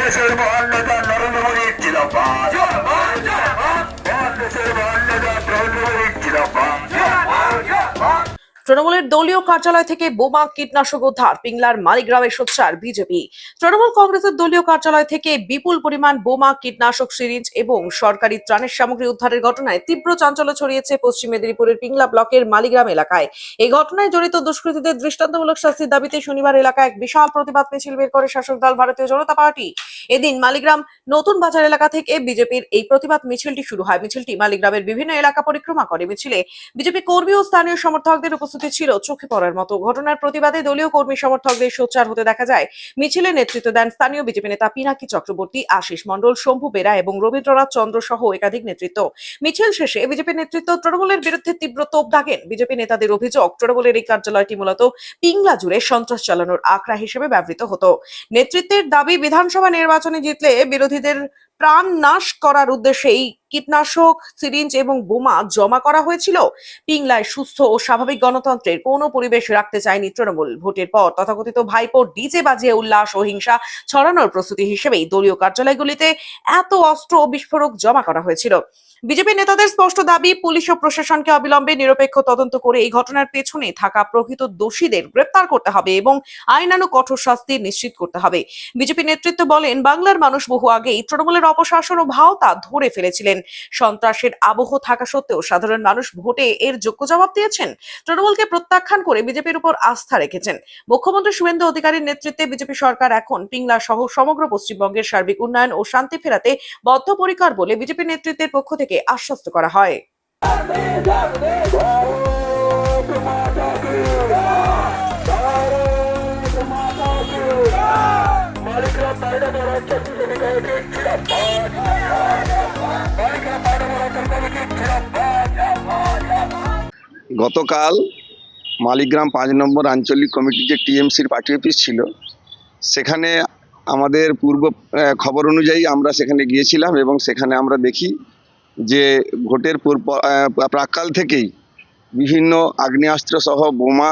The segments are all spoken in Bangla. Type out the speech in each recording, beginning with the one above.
দেশের মহান নেতা নরেন্দ্র মোদীর জিন্দাবাদ। মহান দেশের মহান নেতা নরেন্দ্র মোদীর জিন্দাবাদ। তৃণমূলের দলীয় কার্যালয় থেকে বোমা কীটনাশক উদ্ধার, পিংলার মালিগ্রামে সোচ্চার বিজেপি। তৃণমূল কংগ্রেসের দলীয় কার্যালয় থেকে বিপুল পরিমাণ বোমা, কীটনাশক সিরিঞ্জ এবং সরকারি ত্রাণের সামগ্রী উদ্ধারের ঘটনায় তীব্র চাঞ্চল্য ছড়িয়েছে পশ্চিম মেদিনীপুরের পিংলা ব্লকের মালিগ্রাম এলাকায়। এই ঘটনায় জড়িত দুষ্কৃতীদের দৃষ্টান্তমূলক শাস্তির দাবিতে শনিবার এলাকায় এক বিশাল প্রতিবাদ মিছিল বের করে শাসক দল ভারতীয় জনতা পার্টি। এদিন মালিগ্রাম নতুন বাজার এলাকা থেকে বিজেপির এই প্রতিবাদ মিছিলটি শুরু হয়। মিছিলটি মালিগ্রামের বিভিন্ন এলাকা পরিক্রমা করে। মিছিলে বিজেপি কর্মী ও স্থানীয় সমর্থকদের উপস্থিতি ছিল চোখে পড়ার মতো। ঘটনার প্রতিবাদে দলীয় কর্মী সমর্থকদের সোচ্চার হতে দেখা যায়। মিছিলে নেতৃত্ব দেন স্থানীয় বিজেপি নেতা পিনাকি চক্রবর্তী, আশিস মণ্ডল, শম্ভু বেরা এবং রবীন্দ্রনাথ চন্দ্র সহ একাধিক নেতৃত্ব। মিছিল শেষে বিজেপি নেতৃত্ব তৃণমূলের বিরুদ্ধে তীব্র তোপ দাগেন। বিজেপি নেতাদের অভিযোগ, তৃণমূলের এই কার্যালয়টি মূলত পিংলা জুড়ে সন্ত্রাস চালানোর আখড়া হিসেবে ব্যবহৃত হতো। নেতৃত্বের দাবি, বিধানসভা নির্বাচনে জিতলে বিরোধীদের প্রাণ নাশ করার উদ্দেশ্যে এই কীটনাশক সিরিঞ্জ এবং বোমা জমা করা হয়েছিল। পিংলায় সুস্থ ও স্বাভাবিক গণতন্ত্রের কোনো পরিবেশ রাখতে চায়নি তৃণমূল। ভোটের পর তথাকথিত ভাইপোর ডিজে বাজিয়ে উল্লাস ও হিংসা ছড়ানোর প্রস্তুতি হিসেবেই দলীয় কার্যালয়গুলিতে এত অস্ত্র ও বিস্ফোরক জমা করা হয়েছিল। বিজেপি নেতাদের স্পষ্ট দাবি, পুলিশ ও প্রশাসনকে অবিলম্বে নিরপেক্ষ তদন্ত করে এই ঘটনার পেছনে থাকা প্রকৃত দোষীদের গ্রেপ্তার করতে হবে এবং আইনানুগ কঠোর শাস্তি নিশ্চিত করতে হবে। বিজেপি নেতৃত্ব বলেন, বাংলার মানুষ বহু আগেই তৃণমূলের অপশাসন ও ভাওতা ধরে ফেলেছিলেন। সন্ত্রাসের আবহ থাকা সত্ত্বেও সাধারণ মানুষ ভোটে এর যোগ্য জবাব দিয়েছেন। তৃণমূলকে প্রত্যাখ্যান করে বিজেপির উপর আস্থা রেখেছেন। মুখ্যমন্ত্রী শুভেন্দু অধিকারীর নেতৃত্বে বিজেপি সরকার এখন পিংলা সহ সমগ্র পশ্চিমবঙ্গের সার্বিক উন্নয়ন ও শান্তি ফেরাতে বদ্ধপরিকর বলে বিজেপি নেতৃত্বের পক্ষ থেকে আশ্বস্ত করা হয়। গতকাল মালিগ্রাম 5 নম্বর আঞ্চলিক কমিটির যে টিএমসির পার্টি অফিস ছিল, সেখানে আমাদের পূর্ব খবর অনুযায়ী আমরা সেখানে গিয়েছিলাম এবং সেখানে আমরা দেখি যে ভোটের প্রাক্কাল থেকেই বিভিন্ন আগ্নেয়াস্ত্র সহ বোমা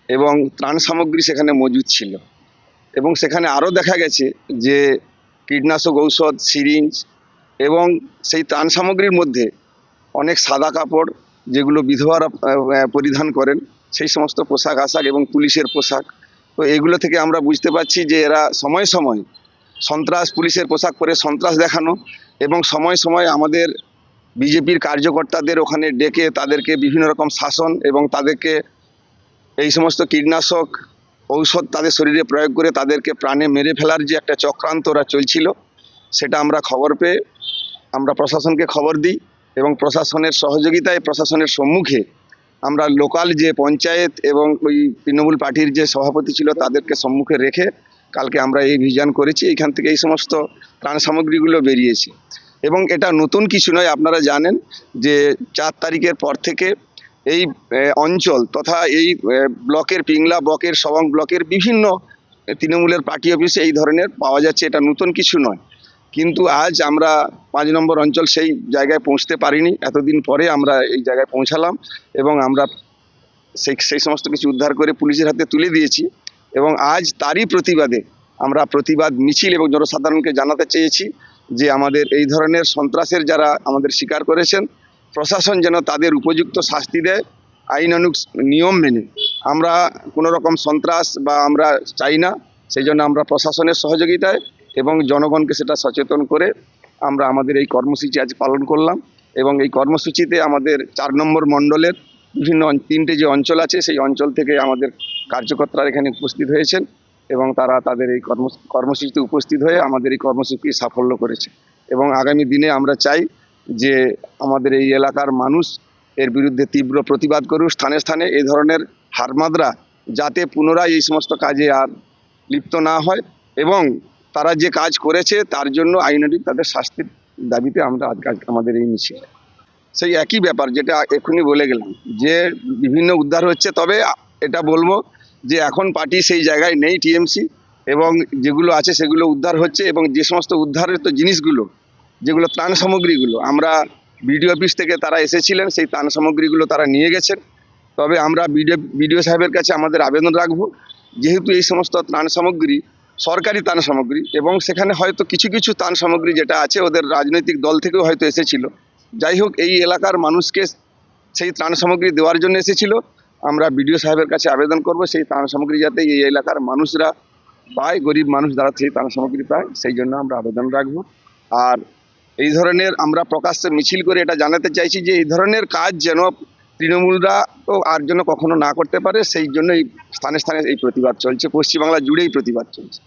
এবং ত্রাণ সামগ্রী সেখানে মজুদ ছিল। এবং সেখানে আরও দেখা গেছে যে কীটনাশক ঔষধ, সিরিঞ্জ এবং সেই ত্রাণ সামগ্রীর মধ্যে অনেক সাদা কাপড়, যেগুলো বিধবারা পরিধান করেন, সেই সমস্ত পোশাক আশাক এবং পুলিশের পোশাক। তো এগুলো থেকে আমরা বুঝতে পারছি যে এরা সময় সময় সন্ত্রাস, পুলিশের পোশাক পরে সন্ত্রাস দেখানো এবং সময় সময় আমাদের বিজেপির কার্যকর্তাদের ওখানে ডেকে তাদেরকে বিভিন্ন রকম শাসন এবং তাদেরকে এই সমস্ত কীটনাশক ঔষধ তাদের শরীরে প্রয়োগ করে তাদেরকে প্রাণে মেরে ফেলার যে একটা চক্রান্ত ওরা চলছিল, সেটা আমরা খবর পেয়ে আমরা প্রশাসনকে খবর দিই এবং প্রশাসনের সহযোগিতায়, প্রশাসনের সম্মুখে আমরা লোকাল যে পঞ্চায়েত এবং ওই তৃণমূল পার্টির যে সভাপতি ছিল তাদেরকে সম্মুখে রেখে কালকে আমরা এই অভিযান করেছি। এইখান থেকে এই সমস্ত ত্রাণ সামগ্রীগুলো বেরিয়েছে এবং এটা নতুন কিছু নয়। আপনারা জানেন যে 4 তারিখের পর থেকে এই অঞ্চল তথা এই ব্লকের, পিংলা ব্লকের, সবং ব্লকের বিভিন্ন তৃণমূলের পার্টি অফিসে এই ধরনের পাওয়া যাচ্ছে। এটা নতুন কিছু নয়, কিন্তু আজ আমরা 5 নম্বর অঞ্চল সেই জায়গায় পৌঁছতে পারিনি। এতদিন পরে আমরা এই জায়গায় পৌঁছালাম এবং আমরা সেই সমস্ত কিছু উদ্ধার করে পুলিশের হাতে তুলে দিয়েছি এবং আজ তারই প্রতিবাদে আমরা প্রতিবাদ মিছিল এবং জনসাধারণকে জানাতে চেয়েছি যে আমাদের এই ধরনের সন্ত্রাসের যারা আমাদের স্বীকার করেছেন, প্রশাসন যেন তাদের উপযুক্ত শাস্তি দেয় আইনানুগ নিয়ম মেনে। আমরা কোনো রকম সন্ত্রাস বা আমরা চাই না, সেই জন্য আমরা প্রশাসনের সহযোগিতায় এবং জনগণকে সেটা সচেতন করে আমরা আমাদের এই কর্মসূচি আজ পালন করলাম। এবং এই কর্মসূচিতে আমাদের 4 নম্বর মণ্ডলের বিভিন্ন 3টে যে অঞ্চল আছে, সেই অঞ্চল থেকে আমাদের কার্যকর্তারা এখানে উপস্থিত হয়েছেন এবং তারা তাদের এই কর্মসূচিতে উপস্থিত হয়ে আমাদের এই কর্মসূচি সাফল্য করেছে। এবং আগামী দিনে আমরা চাই যে আমাদের এই এলাকার মানুষ এর বিরুদ্ধে তীব্র প্রতিবাদ করুক, স্থানে স্থানে এই ধরনের হারমাদরা যাতে পুনরায় এই সমস্ত কাজে আর লিপ্ত না হয় এবং তারা যে কাজ করেছে তার জন্য আইনানুগ তাদের শাস্তির দাবিতে আমরা আজ আমাদের এই মিছিল। সেই একই ব্যাপার যেটা এক্ষুনি বলে গেলাম যে বিভিন্ন উদ্ধার হচ্ছে, তবে এটা বলবো যে এখন পার্টি সেই জায়গায় নেই টিএমসি, এবং যেগুলো আছে সেগুলো উদ্ধার হচ্ছে এবং যে সমস্ত উদ্ধারের তো জিনিসগুলো, যেগুলো ত্রাণ সামগ্রীগুলো, আমরা বিডিও অফিস থেকে তারা এসেছিলেন, সেই ত্রাণ সামগ্রীগুলো তারা নিয়ে গেছেন। তবে আমরা বিডিও সাহেবের কাছে আমাদের আবেদন রাখবো, যেহেতু এই সমস্ত ত্রাণ সামগ্রী সরকারি ত্রাণ সামগ্রী, এবং সেখানে হয়তো কিছু কিছু ত্রাণ সামগ্রী যেটা আছে ওদের রাজনৈতিক দল থেকেও হয়তো এসেছিল। যাই হোক, এই এলাকার মানুষকে সেই ত্রাণ সামগ্রী দেওয়ার জন্য এসেছিল। আমরা বিডিও সাহেবের কাছে আবেদন করব সেই ত্রাণ সামগ্রী যাতে এই এলাকার মানুষরা পায়, গরিব মানুষ যারা সেই ত্রাণ সামগ্রী পায়, সেই জন্য আমরা আবেদন রাখবো। আর এই ধরনের আমরা প্রকাশ্যে মিছিল করে এটা জানাতে চাইছি যে এই ধরনের কাজ যেন তৃণমূলরা তো আর জন্য কখনো না করতে পারে, সেই জন্য এই স্থানে স্থানে এই প্রতিবাদ চলছে, পশ্চিমবাংলা জুড়েই প্রতিবাদ চলছে।